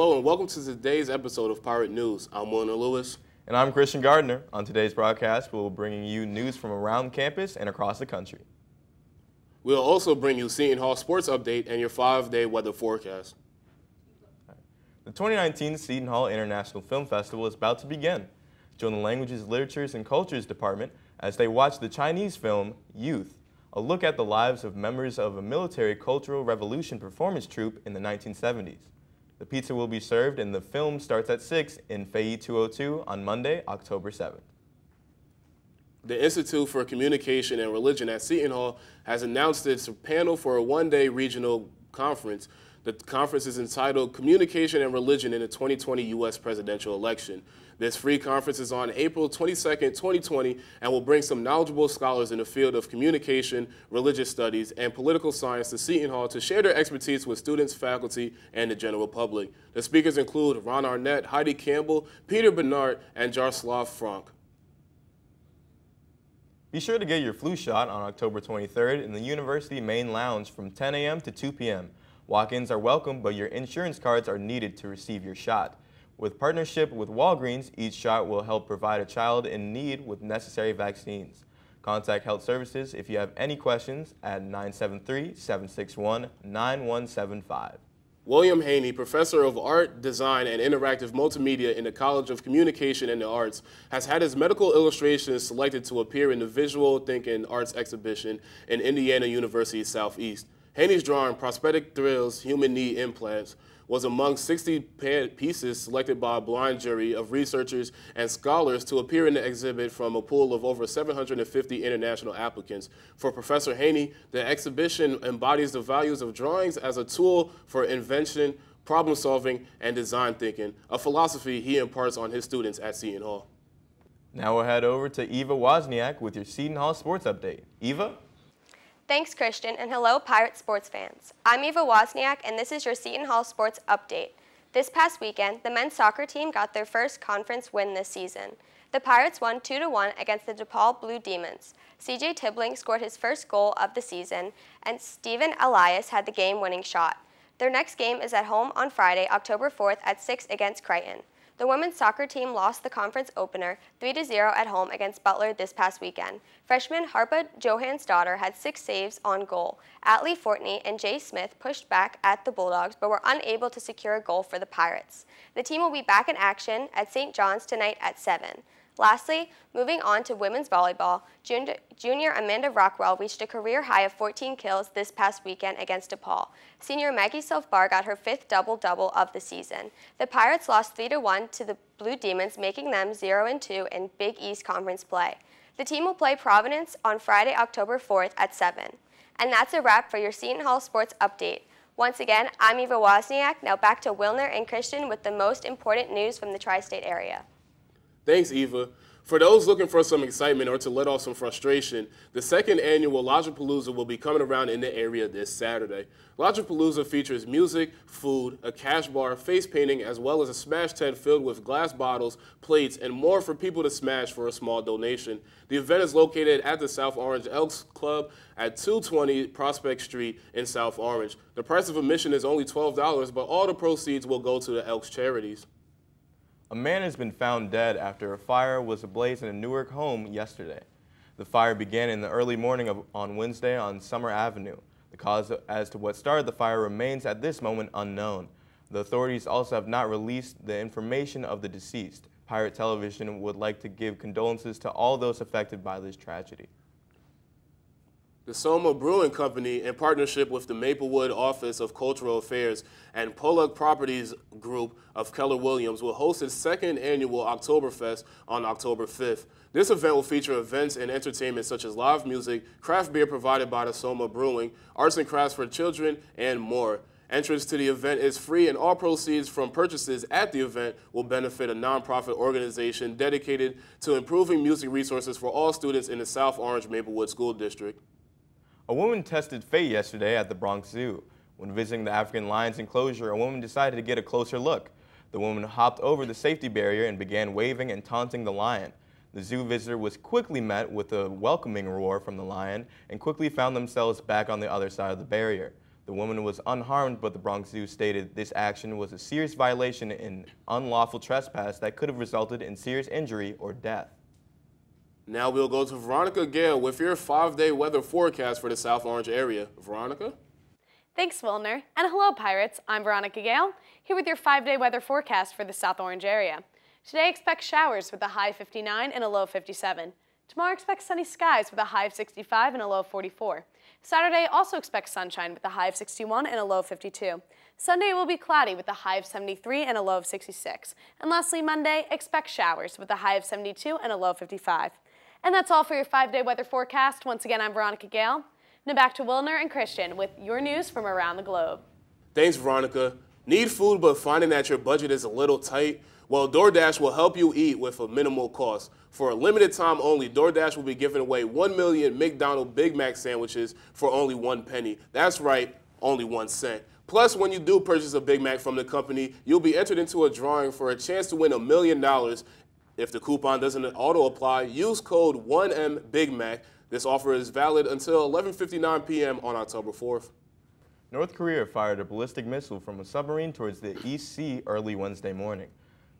Hello and welcome to today's episode of Pirate News. I'm Wilnir Lewis. And I'm Christian Gardner. On today's broadcast, we'll be bringing you news from around campus and across the country. We'll also bring you Seton Hall sports update and your 5-day weather forecast. The 2019 Seton Hall International Film Festival is about to begin. Join the Languages, Literatures, and Cultures Department as they watch the Chinese film Youth, a look at the lives of members of a military cultural revolution performance troupe in the 1970s. The pizza will be served and the film starts at 6 in Fayette 202 on Monday, October 7th. The Institute for Communication and Religion at Seton Hall has announced its panel for a one-day regional conference. The conference is entitled Communication and Religion in the 2020 U.S. Presidential Election. This free conference is on April 22nd, 2020, and will bring some knowledgeable scholars in the field of communication, religious studies, and political science to Seton Hall to share their expertise with students, faculty, and the general public. The speakers include Ron Arnett, Heidi Campbell, Peter Bernard, and Jaroslav Frank. Be sure to get your flu shot on October 23rd in the University Main Lounge from 10 a.m. to 2 p.m. Walk-ins are welcome, but your insurance cards are needed to receive your shot. With partnership with Walgreens, each shot will help provide a child in need with necessary vaccines. Contact Health Services if you have any questions at 973-761-9175. William Haney, professor of art, design, and interactive multimedia in the College of Communication and the Arts, has had his medical illustrations selected to appear in the Visual Thinking Arts exhibition in Indiana University Southeast. Haney's drawing, Prosthetic Thrills, Human Knee Implants, was among 60 pieces selected by a blind jury of researchers and scholars to appear in the exhibit from a pool of over 750 international applicants. For Professor Haney, the exhibition embodies the values of drawings as a tool for invention, problem solving, and design thinking, a philosophy he imparts on his students at Seton Hall. Now we'll head over to Eva Wozniak with your Seton Hall sports update. Eva? Thanks, Christian, and hello, Pirate sports fans. I'm Eva Wozniak, and this is your Seton Hall sports update. This past weekend, the men's soccer team got their first conference win this season. The Pirates won 2-1 against the DePaul Blue Demons. C.J. Tibbling scored his first goal of the season, and Steven Elias had the game-winning shot. Their next game is at home on Friday, October 4th at 6 against Crichton. The women's soccer team lost the conference opener 3-0 at home against Butler this past weekend. Freshman Harpa Johansdottir had 6 saves on goal. Atlee Fortney and Jay Smith pushed back at the Bulldogs but were unable to secure a goal for the Pirates. The team will be back in action at St. John's tonight at 7. Lastly, moving on to women's volleyball, junior Amanda Rockwell reached a career high of 14 kills this past weekend against DePaul. Senior Maggie Self-Bar got her 5th double-double of the season. The Pirates lost 3-1 to the Blue Demons, making them 0-2 in Big East Conference play. The team will play Providence on Friday, October 4th at 7. And that's a wrap for your Seton Hall Sports Update. Once again, I'm Eva Wozniak. Now back to Wilnir and Christian with the most important news from the tri-state area. Thanks, Eva. For those looking for some excitement or to let off some frustration, the second annual Lodgepalooza will be coming around in the area this Saturday. Lodgepalooza features music, food, a cash bar, face painting, as well as a smash tent filled with glass bottles, plates, and more for people to smash for a small donation. The event is located at the South Orange Elks Club at 220 Prospect Street in South Orange. The price of admission is only $12, but all the proceeds will go to the Elks charities. A man has been found dead after a fire was ablaze in a Newark home yesterday. The fire began in the early morning on Wednesday on Summer Avenue. The cause as to what started the fire remains at this moment unknown. The authorities also have not released the information of the deceased. Pirate Television would like to give condolences to all those affected by this tragedy. The Soma Brewing Company, in partnership with the Maplewood Office of Cultural Affairs and Pollock Properties Group of Keller Williams, will host its second annual Oktoberfest on October 5th. This event will feature events and entertainment such as live music, craft beer provided by the Soma Brewing, arts and crafts for children, and more. Entrance to the event is free, and all proceeds from purchases at the event will benefit a nonprofit organization dedicated to improving music resources for all students in the South Orange Maplewood School District. A woman tested fate yesterday at the Bronx Zoo. When visiting the African lion's enclosure, a woman decided to get a closer look. The woman hopped over the safety barrier and began waving and taunting the lion. The zoo visitor was quickly met with a welcoming roar from the lion and quickly found themselves back on the other side of the barrier. The woman was unharmed, but the Bronx Zoo stated this action was a serious violation and unlawful trespass that could have resulted in serious injury or death. Now we'll go to Veronica Gail with your 5-day weather forecast for the South Orange area. Veronica? Thanks, Wilnir. And hello, Pirates. I'm Veronica Gail, here with your 5-day weather forecast for the South Orange area. Today, expect showers with a high of 59 and a low of 57. Tomorrow, expect sunny skies with a high of 65 and a low of 44. Saturday, also expect sunshine with a high of 61 and a low of 52. Sunday will be cloudy with a high of 73 and a low of 66. And lastly, Monday, expect showers with a high of 72 and a low of 55. And that's all for your 5-day weather forecast. Once again, I'm Veronica Gail. Now back to Wilnir and Christian with your news from around the globe. Thanks, Veronica. Need food but finding that your budget is a little tight? Well, DoorDash will help you eat with a minimal cost. For a limited time only, DoorDash will be giving away 1 million McDonald's Big Mac sandwiches for only 1 penny. That's right, only 1 cent. Plus, when you do purchase a Big Mac from the company, you'll be entered into a drawing for a chance to win $1 million. If the coupon doesn't auto-apply, use code 1MBIGMAC. This offer is valid until 11:59 p.m. on October 4th. North Korea fired a ballistic missile from a submarine towards the East Sea early Wednesday morning,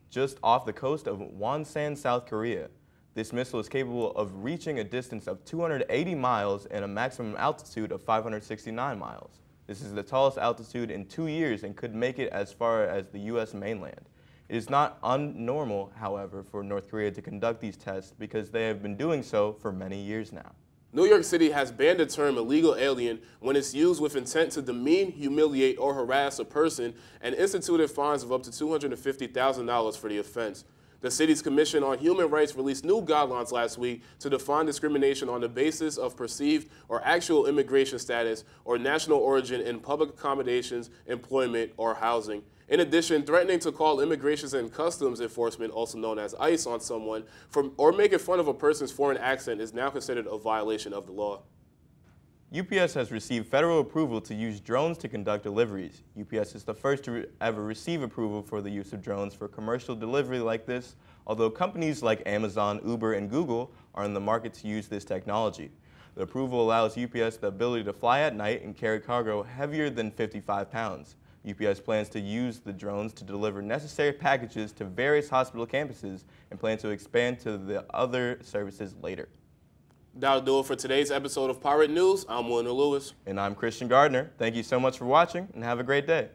just off the coast of Wonsan, South Korea. This missile is capable of reaching a distance of 280 miles and a maximum altitude of 569 miles. This is the tallest altitude in 2 years and could make it as far as the U.S. mainland. It is not unnormal, however, for North Korea to conduct these tests because they have been doing so for many years now. New York City has banned the term illegal alien when it's used with intent to demean, humiliate, or harass a person and instituted fines of up to $250,000 for the offense. The city's Commission on Human Rights released new guidelines last week to define discrimination on the basis of perceived or actual immigration status or national origin in public accommodations, employment, or housing. In addition, threatening to call Immigration and Customs Enforcement, also known as ICE, on someone or making fun of a person's foreign accent is now considered a violation of the law. UPS has received federal approval to use drones to conduct deliveries. UPS is the first to ever receive approval for the use of drones for commercial delivery like this, although companies like Amazon, Uber, and Google are in the market to use this technology. The approval allows UPS the ability to fly at night and carry cargo heavier than 55 pounds. UPS plans to use the drones to deliver necessary packages to various hospital campuses and plan to expand to the other services later. That'll do it for today's episode of Pirate News. I'm Wilnir Lewis. And I'm Christian Gardner. Thank you so much for watching and have a great day.